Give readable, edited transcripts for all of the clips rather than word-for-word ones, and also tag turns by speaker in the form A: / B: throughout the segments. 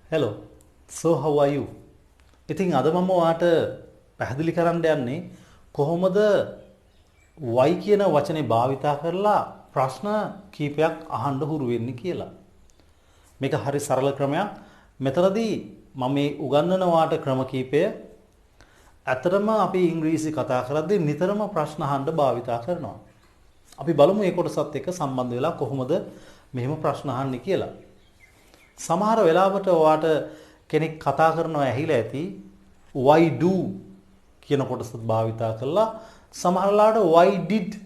A: Hello. So how are you? ඉතින් අද මම ඔයාට පැහැදිලි කරන්න යන්නේ කොහොමද why කියන වචනේ භාවිතා කරලා ප්‍රශ්න කීපයක් අහන්න හුරු වෙන්නේ කියලා. මේක හරි සරල ක්‍රමයක්. මෙතනදී මම මේ උගන්වන ඔයාට ක්‍රම කීපය ඇත්තටම අපි ඉංග්‍රීසි කතා කරද්දී නිතරම ප්‍රශ්න අහන්න භාවිතා කරනවා. අපි බලමු මේ කොටසත් එක්ක සම්බන්ධ වෙලා කොහොමද මෙහෙම ප්‍රශ්න අහන්නේ කියලා. සමහර වෙලාවට ඔයාට කෙනෙක් කතා කරනවා ඇහිලා ඇති why do කියන කොටස භාවිතා කරලා සමහරලාට why did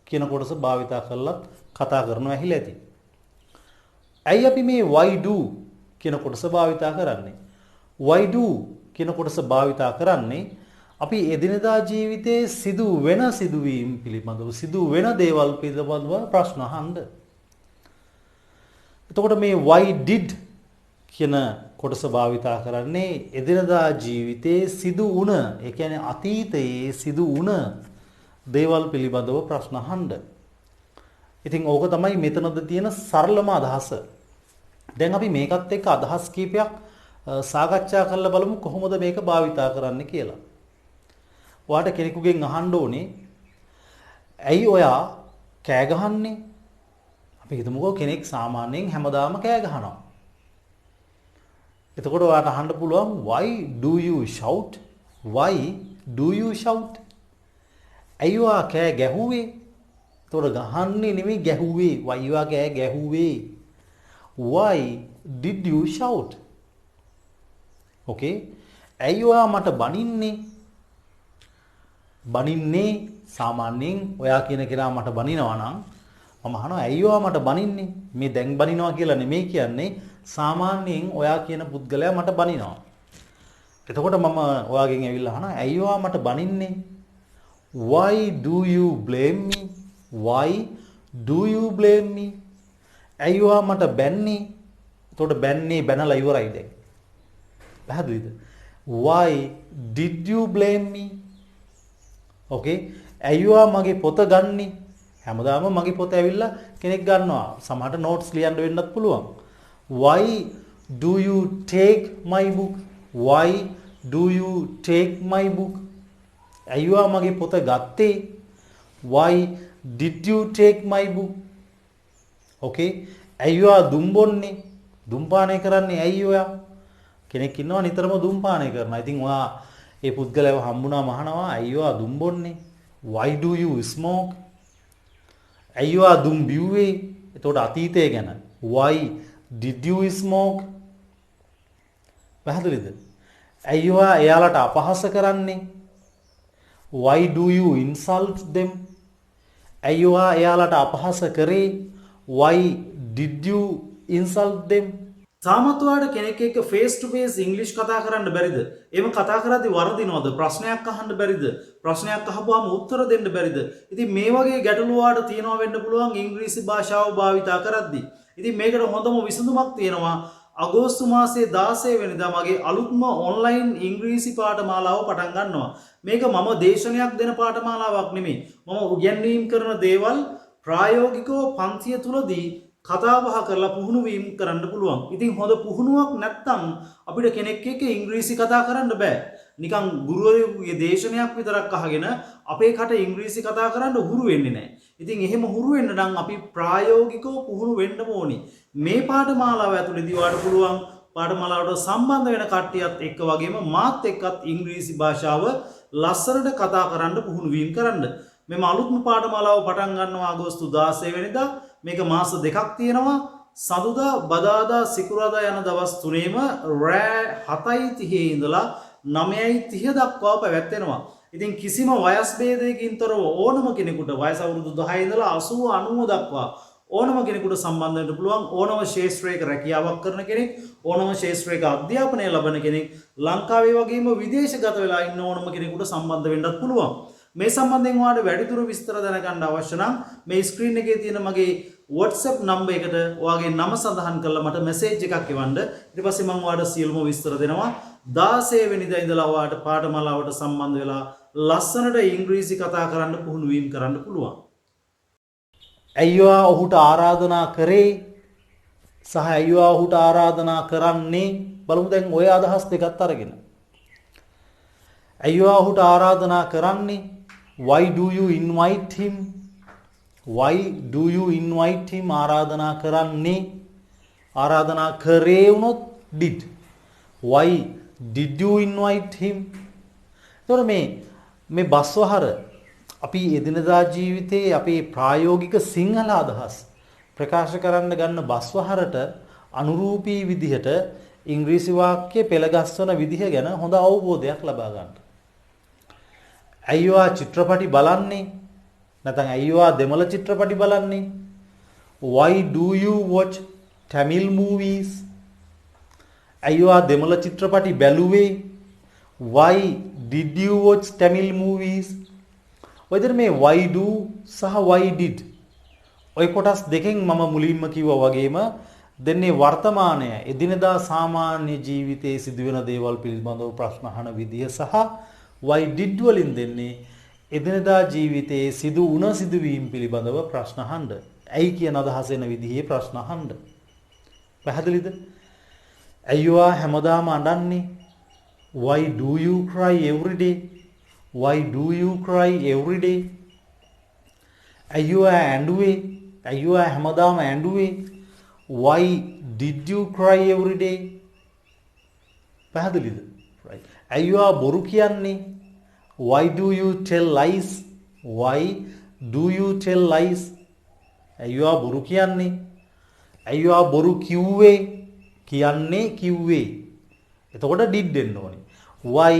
A: කියන කොටස භාවිතා කරලා කතා කරනවා ඇහිලා ඇති. ඇයි අපි මේ why do කියන කොටස භාවිතා කරන්නේ? why do කියන කොටස භාවිතා කරන්නේ අපි එදිනෙදා ජීවිතයේ සිදු වෙන සිදුවීම් පිළිබඳව සිදු වෙන දේවල් පිළිබඳව ප්‍රශ්න අහන්න. එතකොට මේ why did කියන කොටස භාවිතා කරන්නේ එදිනදා ජීවිතයේ සිදු වුණ, ඒ කියන්නේ අතීතයේ සිදු වුණ දේවල් පිළිබඳව ප්‍රශ්න අහන්න. ඉතින් ඕක තමයි මෙතනද තියෙන සරලම අදහස. දැන් අපි මේකත් එක්ක අදහස් කීපයක් සාකච්ඡා කරලා බලමු කොහොමද මේක භාවිතා කරන්න කියලා. ඔයාට කෙනෙකුගෙන් අහන්න ඕනේ ඇයි ඔයා කෑ ගහන්නේ? අපි හිතමුකෝ කෙනෙක් සාමාන්‍යයෙන් හැමදාම කෑ ගහනවා. එතකොට ඔයාට අහන්න පුළුවන් why do you shout? Why do you shout? ඇයි ඔයා කෑ ගැහුවේ? එතකොට ගහන්නේ නෙමෙයි ගැහුවේ. why ඔයා කෑ ගැහුවේ? Why did you shout? Okay. ඇයි ඔයා මට බනින්නේ? බනින්නේ සාමාන්‍යයෙන් ඔයා කියන කෙනා මට බනිනවා නම් මම අහනවා ඇයි ඔයා මට බනින්නේ? මේ දැන් බනිනවා කියලා නෙමෙයි කියන්නේ සාමාන්‍යයෙන් ඔයා කියන පුද්ගලයා මට බනිනවා. එතකොට මම ඔයාගෙන් ඇවිල්ලා අහනවා ඇයි ඔයා මට බනින්නේ? Why do you blame me? Why do you blame me? ඇයි ඔයා මට බැන්නේ? එතකොට බැන්නේ බැනලා ඉවරයි දැන්. පැහැදිලිද? Why did you blame me? Okay. ඇයි ඔයා මගේ පොත ගන්නේ? හැමදාම මගේ පොත ඇවිල්ලා කෙනෙක් ගන්නවා. සමහරට නෝට්ස් ලියන්න වෙන්නත් පුළුවන්. Why do you take my book? Why do you take my book? ඇයි ඔයා මගේ පොත ගත්තේ? Why did you take my book? Okay. ඇයි ඔයා දුම් බොන්නේ? දුම්පානය කරන්නේ ඇයි ඔයා? කෙනෙක් ඉන්නවා නිතරම දුම්පානය කරනවා. ඉතින් ඔයා ඒ පුද්ගලයාව හම්බුනාම අහනවා ඇයි ඔයා දුම් බොන්නේ? Why do you smoke? ඇයි ඔයා දුම් බිව්වේ? එතකොට අතීතය ගැන. Why did you smoke? පැහැදිලිද? ඇයි ඔයා එයාලට අපහාස කරන්නේ? Why do you insult them? ඇයි ඔයා එයාලට අපහාස කරේ? Why did you insult them? සාමත්වාට කෙනෙක් එක්ක ෆේස් ටු ෆේස් ඉංග්‍රීසි කතා කරන්න බැරිද? එහෙම කතා කරද්දී වරදිනවද? ප්‍රශ්නයක් අහන්න බැරිද? ප්‍රශ්නයක් අහපුවාම උත්තර දෙන්න බැරිද? ඉතින් මේ වගේ ගැටලු වාට තියෙනවා වෙන්න පුළුවන් ඉංග්‍රීසි භාෂාව භාවිතා කරද්දී. ඉතින් මේකට හොඳම විසඳුමක් තියෙනවා. අගෝස්තු මාසයේ 16 වෙනිදා මගේ අලුත්ම ඔන්ලයින් ඉංග්‍රීසි පාඨමාලාව පටන් ගන්නවා. මේක මම දේශනයක් දෙන පාඨමාලාවක් නෙමෙයි. මම උගන්වීම් කරන දේවල් ප්‍රායෝගිකව පන්තිය තුලදී කතා බහ කරලා පුහුණු වීම කරන්න පුළුවන්. ඉතින් හොඳ පුහුණුවක් නැත්නම් අපිට කෙනෙක් එක්ක ඉංග්‍රීසි කතා කරන්න බෑ. නිකන් ගුරුවරයෙකුගේ දේශනයක් විතරක් අහගෙන අපේ කට ඉංග්‍රීසි කතා කරන්න හුරු වෙන්නේ නැහැ. ඉතින් එහෙම හුරු වෙන්න නම් අපි ප්‍රායෝගිකව පුහුණු වෙන්න ඕනි. මේ පාඨමාලාව ඇතුළේදී ඔයාලට පුළුවන් පාඨමාලාවට සම්බන්ධ වෙන කට්ටියත් එක්ක වගේම මාත් එක්කත් ඉංග්‍රීසි භාෂාව ලස්සනට කතා කරන්න පුහුණු වීම කරන්න. මෙම අලුත්ම පාඨමාලාව පටන් ගන්නවා අගෝස්තු 16 වෙනිදා. මේක මාස දෙකක් තියෙනවා. සඳුදා, බදාදා, සිකුරාදා යන දවස් තුනේම රෑ 7:30 ඉඳලා 9:30 දක්වා පැවැත්වෙනවා. ඉතින් කිසිම වයස් භේදයකින් තොරව ඕනම කෙනෙකුට වයස අවුරුදු 10 ඉඳලා 80 90 දක්වා ඕනම කෙනෙකුට සම්බන්ධ වෙන්න පුළුවන්. ඕනම ශාස්ත්‍රයක රැකියාවක් කරන කෙනෙක්, ඕනම ශාස්ත්‍රයක අධ්‍යාපනය ලබන කෙනෙක්, ලංකාවේ වගේම විදේශගත වෙලා ඉන්න ඕනම කෙනෙකුට සම්බන්ධ වෙන්නත් පුළුවන්. මේ සම්බන්ධයෙන් ඔයාලට වැඩිදුර විස්තර දැනගන්න අවශ්‍ය නම් මේ ස්ක්‍රීන් එකේ තියෙන මගේ WhatsApp නම්බර් එකට ඔයාගේ නම සඳහන් කරලා මට මැසේජ් එකක් එවන්න. ඊට පස්සේ මම ඔයාලට සියලුම විස්තර දෙනවා. 16 වෙනිදා ඉඳලා ඔයාලට පාඨමාලාවට සම්බන්ධ වෙලා ලස්සනට ඉංග්‍රීසි කතා කරන්න පුහුණු වීම කරන්න පුළුවන්. ඇයි ඔයා ඔහුට ආරාධනා කරේ? සහ අයියෝ ඔහුට ආරාධනා කරන්නේ බලමු දැන් ඔය අදහස් දෙකත් අරගෙන. අයියෝ ඔහුට ආරාධනා කරන්නේ why do you invite him? Why do you invite him? ආරාධනා කරන්නේ ආරාධනා කරේ වුණොත් did. Why did you invite him? එතකොට මේ බස්වහර අපි එදිනදා ජීවිතයේ අපේ ප්‍රායෝගික සිංහල අදහස් ප්‍රකාශ කරන්න ගන්න බස්වහරට අනුරූපී විදිහට ඉංග්‍රීසි වාක්‍ය පෙළගස්වන විදිහ ගැන හොඳ අවබෝධයක් ලබා ගන්න. අයියෝ චිත්‍රපටි බලන්නේ නැත්නම් අයියෝ දෙමළ චිත්‍රපටි බලන්නේ why do you watch Tamil movies? අයියෝ දෙමළ චිත්‍රපටි බැලුවේ why did you watch Tamil movies? ඔය විදිහට මේ why do සහ why did ඔය කොටස් දෙකෙන් මම මුලින්ම කිව්වා වගේම දෙන්නේ වර්තමානය එදිනදා සාමාන්‍ය ජීවිතයේ සිදුවෙන දේවල් පිළිබඳව ප්‍රශ්න අහන විදිය සහ why did වලින් දෙන්නේ එදිනදා ජීවිතයේ සිදු වුණ සිදුවීම් පිළිබඳව ප්‍රශ්න අහන්න. ඇයි කියන අදහස එන විදිහේ ප්‍රශ්න අහන්න. පැහැදිලිද? අයියෝ හැමදාම අඬන්නේ why do you cry every day? Why do you cry every day? අයියෝ ඇඬුවේ අයියෝ හැමදාම ඇඬුවේ why did you cry every day? පැහැදිලිද? right. අයියෝ බොරු කියන්නේ why do you tell lies? Why do you tell lies? අයියෝ බොරු කියන්නේ අයියෝ බොරු කිව්වේ එතකොට did දෙන්න ඕනේ. Why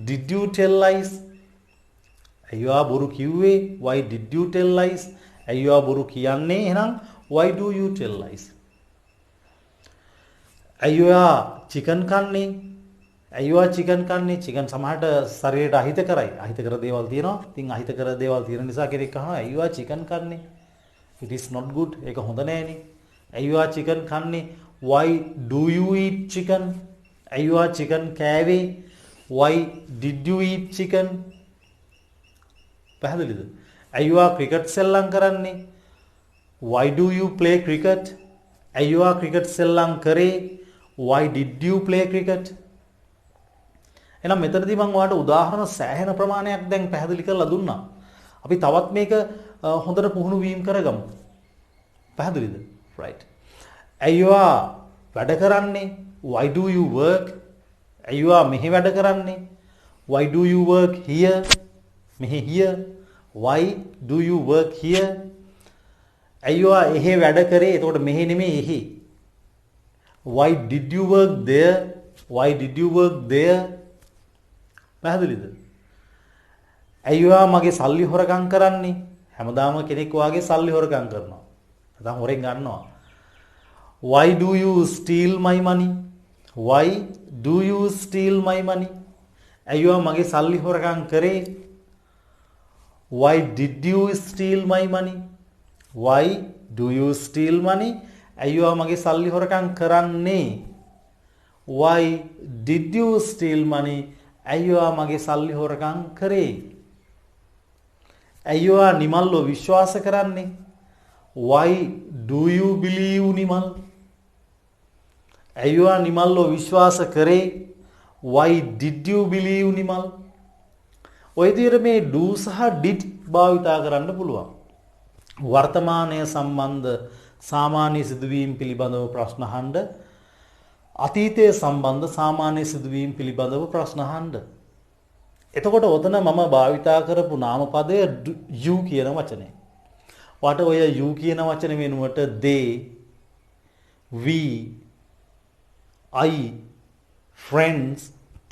A: did you tell lies? අයියෝ බොරු කිව්වේ why did you tell lies? අයියෝ බොරු කියන්නේ එහෙනම් why do you tell lies? අයියෝ chicken කන්නේ අයියෝ chicken කන්නේ chicken සමහරට ශරීරයට අහිතකරයි. අහිතකර දේවල් තියෙනවා. ඉතින් අහිතකර දේවල් තියෙන නිසා කෙනෙක් අහනවා අයියෝ chicken කන්නේ. It is not good. ඒක හොඳ නෑනේ. අයියෝ chicken කන්නේ why do you eat chicken? අයියෝ chicken කෑවේ why did you eat chicken? පැහැදිලිද? අයියෝ ක්‍රිකට් සෙල්ලම් කරන්නේ why do you play cricket? අයියෝ ක්‍රිකට් සෙල්ලම් කරේ why did you play cricket? එහෙනම් මෙතනදී මම ඔයාලට උදාහරණ සෑහෙන ප්‍රමාණයක් දැන් පැහැදිලි කරලා දුන්නා. අපි තවත් මේක හොඳට පුහුණු වීම කරගමු. පැහැදිලිද? right. අයියෝ වැඩ කරන්නේ why do you work? අයියෝ මෙහි වැඩ කරන්නේ why do you work here? මෙහි here. Why do you work here? අයියෝ එහෙ වැඩ කරේ එතකොට මෙහි නෙමෙයි එහි. Why did you work there? Why did you work there? පැහැදිලිද? අයියෝ මගේ සල්ලි හොරකම් කරන්නේ හැමදාම කෙනෙක් වාගේ සල්ලි හොරකම් කරනවා. නැත්නම් හොරෙන් ගන්නවා. Why do you steal my money? Why do you steal my money? අයියෝ මගේ සල්ලි හොරකම් කරේ why did you steal my money? Why do you steal money? අයියෝ මගේ සල්ලි හොරකම් කරන්නේ why did you steal money? අයියෝ මගේ සල්ලි හොරකම් කරේ. අයියෝ නිමල්ව විශ්වාස කරන්නේ why do you believe Nimal? අයියෝ නිමල්ව විශ්වාස කරේ why did you believe Nimal? ඔය විදිහට මේ do සහ did භාවිතා කරන්න පුළුවන්. වර්තමානය සම්බන්ධ සාමාන්‍ය සිදුවීම් පිළිබඳව ප්‍රශ්න අහන්න, අතීතයේ සම්බන්ධ සාමාන්‍ය සිදුවීම් පිළිබඳව ප්‍රශ්න අහන්න. එතකොට ඔතන මම භාවිතා කරපු නාමපදය you කියන වචනේ. වට ඔය you කියන වචනේ වෙනුවට they, we, I, friends,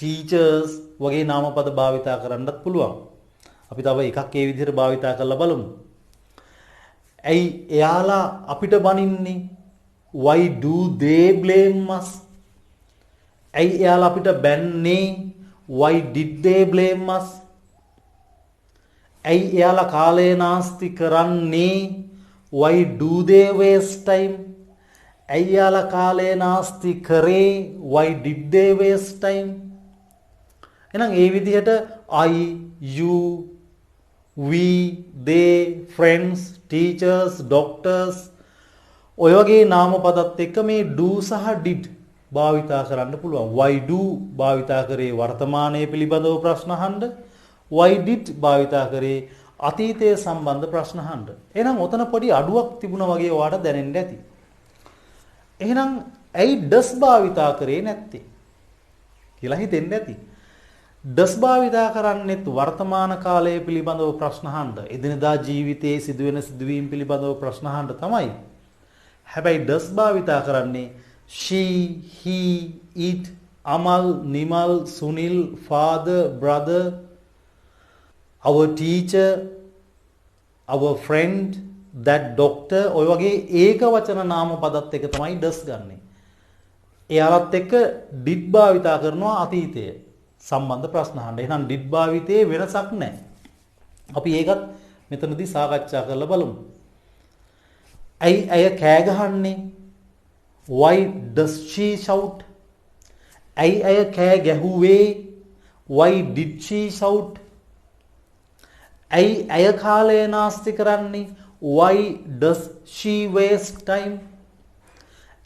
A: teachers වගේ නාමපද භාවිතා කරන්නත් පුළුවන්. අපි තව එකක් ඒ විදිහට භාවිතා කරලා බලමු. ඇයි එයාලා අපිට බනින්නේ? Why do they blame us? ඇයි එයාලා අපිට බැන්නේ? Why did they blame us? ඇයි එයාලා කාලය නාස්ති කරන්නේ? Why do they waste time? ඇයි එයාලා කාලය නාස්ති කරේ? Why did they waste time? එහෙනම් ඒ විදිහට I, you, we, they, friends, teachers, doctors ඔය වගේ නාමපදත් එක්ක මේ do සහ did භාවිතා කරන්න පුළුවන්. why do භාවිතා කරේ වර්තමානයේ පිළිබඳව ප්‍රශ්න අහන්න. why did භාවිතා කරේ අතීතයේ සම්බන්ධ ප්‍රශ්න අහන්න. එහෙනම් ඔතන පොඩි අඩුවක් තිබුණා වගේ ඔයාලට දැනෙන්න ඇති. එහෙනම් ඇයි does භාවිතා කරේ නැත්තේ කියලා හිතෙන්න ඇති. does භාවිතා කරන්නේත් වර්තමාන කාලයේ පිළිබඳව ප්‍රශ්න අහන්න. එදිනදා ජීවිතයේ සිදුවෙන සිදුවීම් පිළිබඳව ප්‍රශ්න අහන්න තමයි. හැබැයි does භාවිතා කරන්නේ she, he, it, Amal, Nimal, Sunil, father, brother, our teacher, our friend, that doctor ඔය වගේ ඒක වචන නාම පදත් එක තමයි does ගන්නෙ. එයාලත් එක්ක did භාවිතා කරනවා අතීතයේ සම්බන්ධ ප්‍රශ්න අහන්න. එහෙනම් did භාවිතයේ වෙනසක් නැහැ. අපි ඒකත් මෙතනදී සාකච්ඡා කරලා බලමු. ඇය කෑ ගහන්නේ? Why does she shout? ඇය කෑ ගැහුවේ? Why did she shout? ඇය කාලය නාස්ති කරන්නේ? Why does she waste time?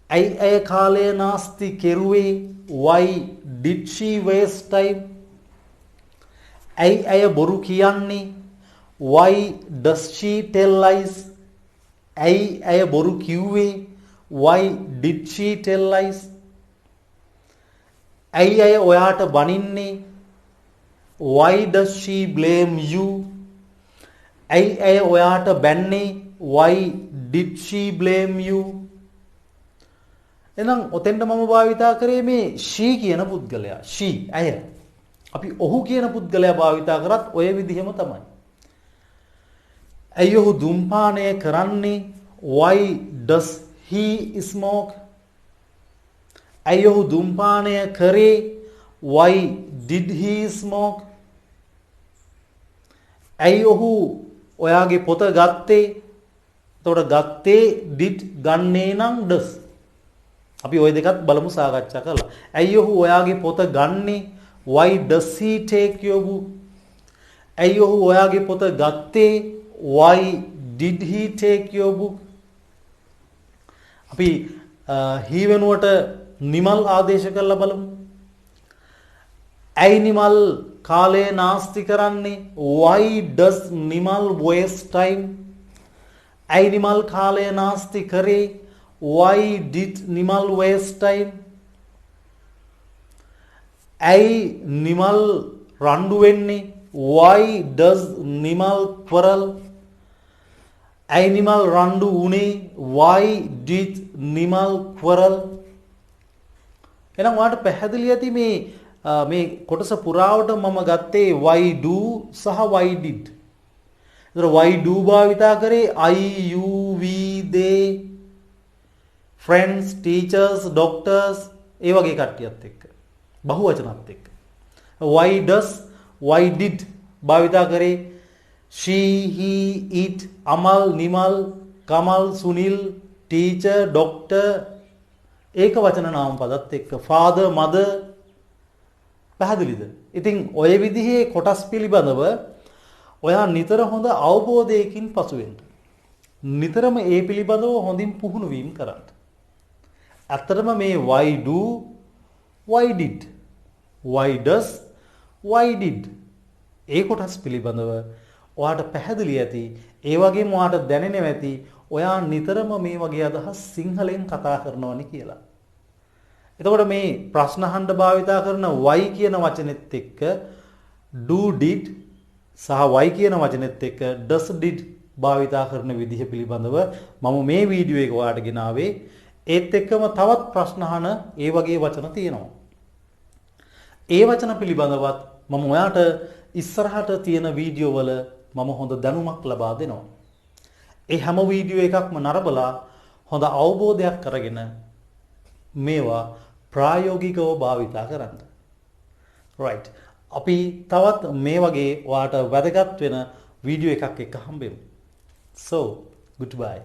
A: ඇය කාලය නාස්ති කෙරුවේ? Why did she waste time? ඇය බොරු කියන්නේ? Why does she tell lies? ඇය බොරු කිව්වේ? Why did she tell lies? ඇය ඔයාට බනින්නේ? Why does she blame you? ඇය ඔයාට බැන්නේ? Why did she blame you? එහෙනම් ඔතෙන්ට මම භාවිතා කරේ මේ she කියන පුද්ගලයා. she ඇය. අපි ඔහු කියන පුද්ගලයා භාවිතා කරත් ඔය විදිහම තමයි. ඇයි ඔහු දුම්පානය කරන්නේ? Why does he smoke? ඇයි ඔහු දුම්පානය කරේ? Why did he smoke? ඇයි ඔහු ඔයාගේ පොත ගත්තේ? එතකොට ගත්තේ did ගන්නේ නම් does. අපි ওই දෙකත් බලමු සාකච්ඡා කරලා. ඇයි ඔහු ඔයාගේ පොත ගන්නේ? Why does he take your book? ඇයි ඔහු ඔයාගේ පොත ගත්තේ? Why did he take your book? අපි he වෙනුවට නිමල් ආදේශ කරලා බලමු. ඇයි නිමල් කාලය නාස්ති කරන්නේ? Why does Nimal waste time? ඇයි නිමල් කාලය නාස්ති කරේ? Why did Nimal waste time? ඇයි නිමල් රණ්ඩු වෙන්නේ? Why does Nimal quarrel? ඇයි නිමල් රණ්ඩු වුණේ? Why did Nimal quarrel? එහෙනම් ඔයාලට පැහැදිලි ඇති මේ කොටස පුරාවට මම ගත්තේ why do සහ why did. ඒතර why do භාවිතා කරේ I, you, we, they, friends, teachers, doctors ඒ වගේ කට්ටියත් එක්ක. බහුවචනත් එක්ක. Why does, why did භාවිතා කරේ she, he, it, Amal, Nimal, Kamal, Sunil, teacher, doctor ඒක වචන නාම පදත් එක්ක. father, mother පැහැදිලිද? ඉතින් ඔය විදිහේ කොටස් පිළිබඳව ඔයා නිතර හොඳ අවබෝධයකින් පසු වෙන්න. නිතරම ඒ පිළිබඳව හොඳින් පුහුණු වීම කරන්න. ඇත්තටම මේ why do, why did, why does, why did ඒ කොටස් පිළිබඳව ඔයාට පැහැදිලි ඇති. ඒ වගේම ඔයාට දැනෙන්නේ නැති ඔයා නිතරම මේ වගේ අදහස් සිංහලෙන් කතා කරනවනි කියලා. එතකොට මේ ප්‍රශ්න අහන්න භාවිතා කරන why කියන වචනේත් එක්ක do did සහ why කියන වචනේත් එක්ක does did භාවිතා කරන විදිහ පිළිබඳව මම මේ වීඩියෝ එක ඔයාලට ගෙනාවේ. ඒත් එක්කම තවත් ප්‍රශ්න අහන ඒ වගේ වචන තියෙනවා. ඒ වචන පිළිබඳවත් මම ඔයාට ඉස්සරහට තියෙන වීඩියෝ වල මම හොඳ දැනුමක් ලබා දෙනවා. ඒ හැම වීඩියෝ එකක්ම නරඹලා හොඳ අවබෝධයක් අරගෙන මේවා ප්‍රායෝගිකව භාවිතා කරන්න. right. අපි තවත් මේ වගේ ඔයාට වැදගත් වෙන වීඩියෝ එකක් එක්ක හම්බෙමු. So, goodbye.